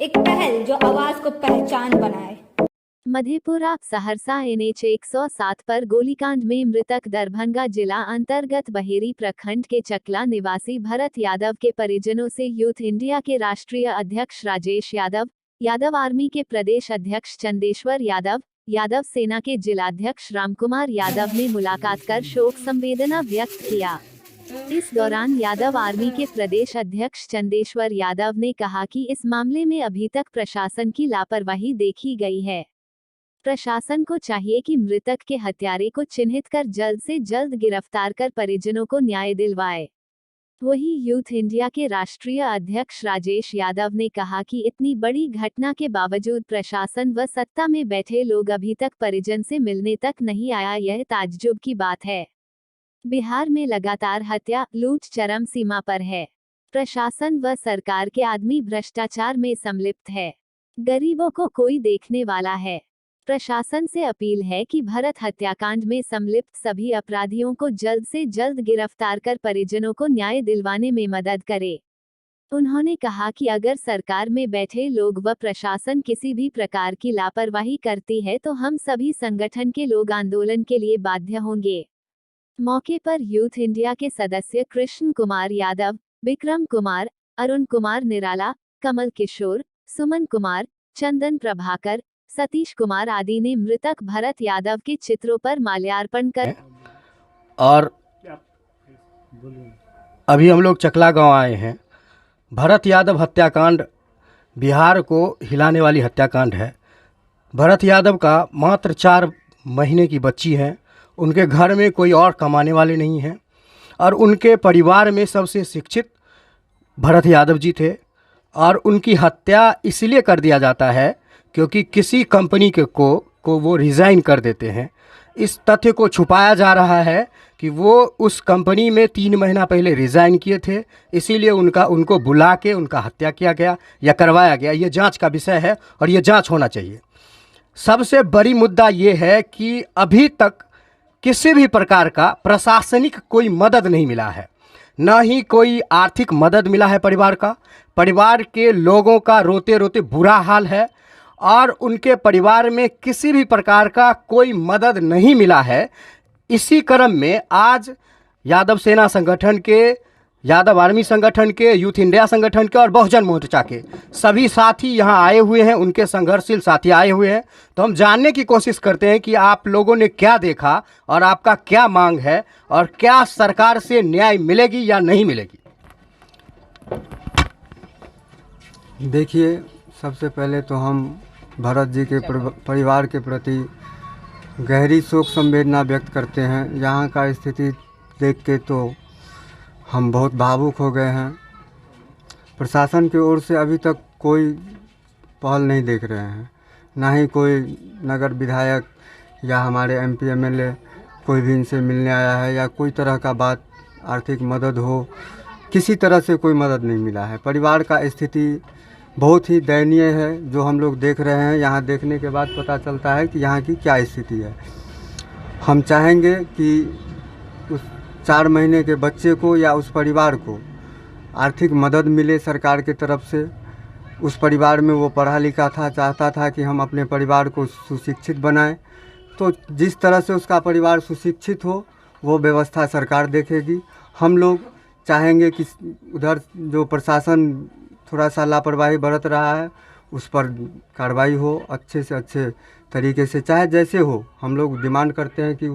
एक पहल जो आवाज को पहचान बनाए। मधेपुरा सहरसा NH 107 पर गोलीकांड में मृतक दरभंगा जिला अंतर्गत बहेरी प्रखंड के चकला निवासी भरत यादव के परिजनों से यूथ इंडिया के राष्ट्रीय अध्यक्ष राजेश यादव, यादव आर्मी के प्रदेश अध्यक्ष चंदेश्वर यादव, यादव सेना के जिलाध्यक्ष रामकुमार यादव ने मुलाकात कर शोक संवेदना व्यक्त किया। इस दौरान यादव आर्मी के प्रदेश अध्यक्ष चंदेश्वर यादव ने कहा कि इस मामले में अभी तक प्रशासन की लापरवाही देखी गई है। प्रशासन को चाहिए कि मृतक के हत्यारे को चिन्हित कर जल्द से जल्द गिरफ्तार कर परिजनों को न्याय दिलवाए। वहीं यूथ इंडिया के राष्ट्रीय अध्यक्ष राजेश यादव ने कहा कि इतनी बड़ी घटना के बावजूद प्रशासन व सत्ता में बैठे लोग अभी तक परिजन से मिलने तक नहीं आया, यह ताज्जुब की बात है। बिहार में लगातार हत्या लूट चरम सीमा पर है। प्रशासन व सरकार के आदमी भ्रष्टाचार में संलिप्त है। गरीबों को कोई देखने वाला है। प्रशासन से अपील है कि भरत हत्याकांड में संलिप्त सभी अपराधियों को जल्द से जल्द गिरफ्तार कर परिजनों को न्याय दिलवाने में मदद करे। उन्होंने कहा कि अगर सरकार में बैठे लोग व प्रशासन किसी भी प्रकार की लापरवाही करती है तो हम सभी संगठन के लोग आंदोलन के लिए बाध्य होंगे। मौके पर यूथ इंडिया के सदस्य कृष्ण कुमार यादव, विक्रम कुमार, अरुण कुमार निराला, कमल किशोर, सुमन कुमार, चंदन प्रभाकर, सतीश कुमार आदि ने मृतक भरत यादव के चित्रों पर माल्यार्पण कर और अभी हम लोग चकला गांव आए हैं। भरत यादव हत्याकांड बिहार को हिलाने वाली हत्याकांड है। भरत यादव का मात्र 4 महीने की बच्ची है। उनके घर में कोई और कमाने वाले नहीं हैं और उनके परिवार में सबसे शिक्षित भरत यादव जी थे और उनकी हत्या इसलिए कर दिया जाता है क्योंकि किसी कंपनी को वो रिज़ाइन कर देते हैं। इस तथ्य को छुपाया जा रहा है कि वो उस कंपनी में 3 महीना पहले रिज़ाइन किए थे, इसीलिए उनको बुला के उनका हत्या किया गया या करवाया गया। ये जांच का विषय है और ये जांच होना चाहिए। सबसे बड़ी मुद्दा ये है कि अभी तक किसी भी प्रकार का प्रशासनिक कोई मदद नहीं मिला है, न ही कोई आर्थिक मदद मिला है। परिवार के लोगों का रोते रोते बुरा हाल है और उनके परिवार में किसी भी प्रकार का कोई मदद नहीं मिला है। इसी क्रम में आज यादव सेना संगठन के, यादव आर्मी संगठन के, यूथ इंडिया संगठन के और बहुजन मोर्चा के सभी साथी यहाँ आए हुए हैं, उनके संघर्षशील साथी आए हुए हैं। तो हम जानने की कोशिश करते हैं कि आप लोगों ने क्या देखा और आपका क्या मांग है और क्या सरकार से न्याय मिलेगी या नहीं मिलेगी। देखिए, सबसे पहले तो हम भरत जी के परिवार के प्रति गहरी शोक संवेदना व्यक्त करते हैं। यहाँ का स्थिति देख के तो हम बहुत भावुक हो गए हैं। प्रशासन की ओर से अभी तक कोई पहल नहीं देख रहे हैं, ना ही कोई नगर विधायक या हमारे MP MLA कोई भी इनसे मिलने आया है या कोई तरह का बात आर्थिक मदद हो, किसी तरह से कोई मदद नहीं मिला है। परिवार का स्थिति बहुत ही दयनीय है जो हम लोग देख रहे हैं। यहाँ देखने के बाद पता चलता है कि यहाँ की क्या स्थिति है। हम चाहेंगे कि उस 4 महीने के बच्चे को या उस परिवार को आर्थिक मदद मिले सरकार की तरफ से। उस परिवार में वो पढ़ा लिखा था, चाहता था कि हम अपने परिवार को सुशिक्षित बनाएं। तो जिस तरह से उसका परिवार सुशिक्षित हो वो व्यवस्था सरकार देखेगी। हम लोग चाहेंगे कि उधर जो प्रशासन थोड़ा सा लापरवाही बरत रहा है उस पर कार्रवाई हो, अच्छे से अच्छे तरीके से, चाहे जैसे हो। हम लोग डिमांड करते हैं कि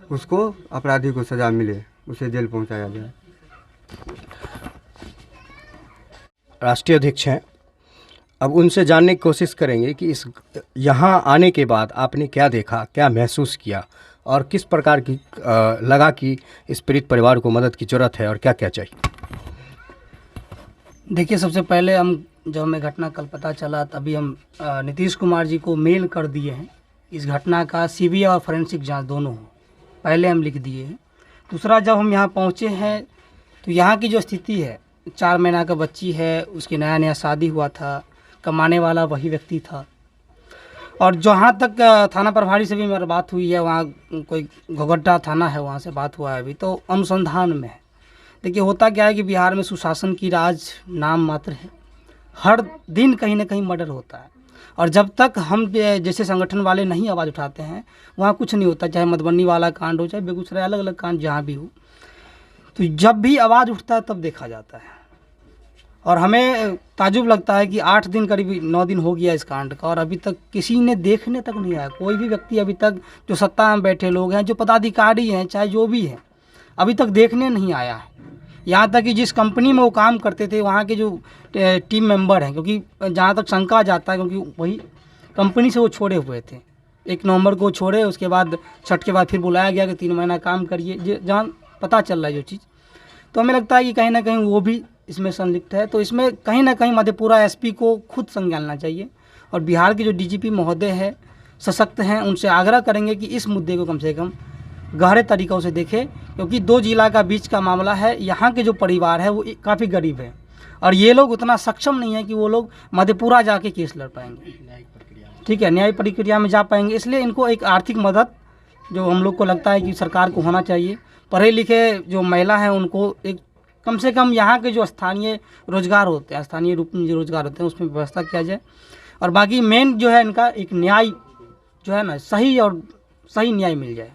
उसको, अपराधी को सज़ा मिले, उसे जेल पहुंचाया जाए। राष्ट्रीय अध्यक्ष हैं, अब उनसे जानने की कोशिश करेंगे कि इस यहाँ आने के बाद आपने क्या देखा, क्या महसूस किया और किस प्रकार की लगा कि इस पीड़ित परिवार को मदद की ज़रूरत है और क्या क्या चाहिए। देखिए, सबसे पहले जब हमें घटना कल पता चला तभी हम नीतीश कुमार जी को मेल कर दिए हैं। इस घटना का CBI और फॉरेंसिक जांच दोनों हो, पहले हम लिख दिए हैं। दूसरा, जब हम यहाँ पहुँचे हैं तो यहाँ की जो स्थिति है, 4 महीना का बच्ची है, उसकी नया शादी हुआ था, कमाने वाला वही व्यक्ति था। और जहाँ तक थाना प्रभारी से भी मेरी बात हुई है, वहाँ कोई घोघट्टा थाना है, वहाँ से बात हुआ है, अभी तो अनुसंधान में है। देखिए, होता क्या है कि बिहार में सुशासन की राज नाम मात्र है हर दिन कहीं ना कहीं मर्डर होता है। और जब तक हम जैसे संगठन वाले नहीं आवाज़ उठाते हैं वहाँ कुछ नहीं होता, चाहे मधुबनी वाला कांड हो, चाहे बेगूसराय, अलग अलग कांड जहाँ भी हो। तो जब भी आवाज़ उठता है तब देखा जाता है। और हमें ताजुब लगता है कि 8 दिन करीब 9 दिन हो गया इस कांड का और अभी तक किसी ने देखने तक नहीं आया। कोई भी व्यक्ति अभी तक, जो सत्ता में बैठे लोग हैं, जो पदाधिकारी हैं, चाहे जो भी हैं, अभी तक देखने नहीं आया है। यहाँ तक कि जिस कंपनी में वो काम करते थे वहाँ के जो टीम मेंबर हैं, क्योंकि जहाँ तक शंका जाता है, क्योंकि वही कंपनी से वो छोड़े हुए थे। 1 नवंबर को छोड़े, उसके बाद छठ के बाद फिर बुलाया गया कि 3 महीना काम करिए, जहाँ पता चल रहा है जो चीज़। तो हमें लगता है कि कहीं ना कहीं वो भी इसमें संलिप्त है। तो इसमें कहीं ना कहीं मधेपुरा एसपी को खुद संज्ञान लेना चाहिए और बिहार के जो डीजीपी महोदय है, सशक्त हैं, उनसे आग्रह करेंगे कि इस मुद्दे को कम से कम गहरे तरीक़ों से देखें, क्योंकि 2 जिला का बीच का मामला है। यहाँ के जो परिवार है वो काफ़ी गरीब है और ये लोग उतना सक्षम नहीं है कि वो लोग मधेपुरा जाके केस लड़ पाएंगे, ठीक है, न्याय प्रक्रिया में जा पाएंगे। इसलिए इनको एक आर्थिक मदद जो हम लोग को लगता है कि सरकार को होना चाहिए। पढ़े लिखे जो महिला हैं उनको एक कम से कम यहाँ के जो स्थानीय रोजगार होते हैं, स्थानीय रूप में जो रोजगार होते हैं, उसमें व्यवस्था किया जाए। और बाकी मेन जो है इनका एक न्याय जो है ना, सही न्याय मिल जाए।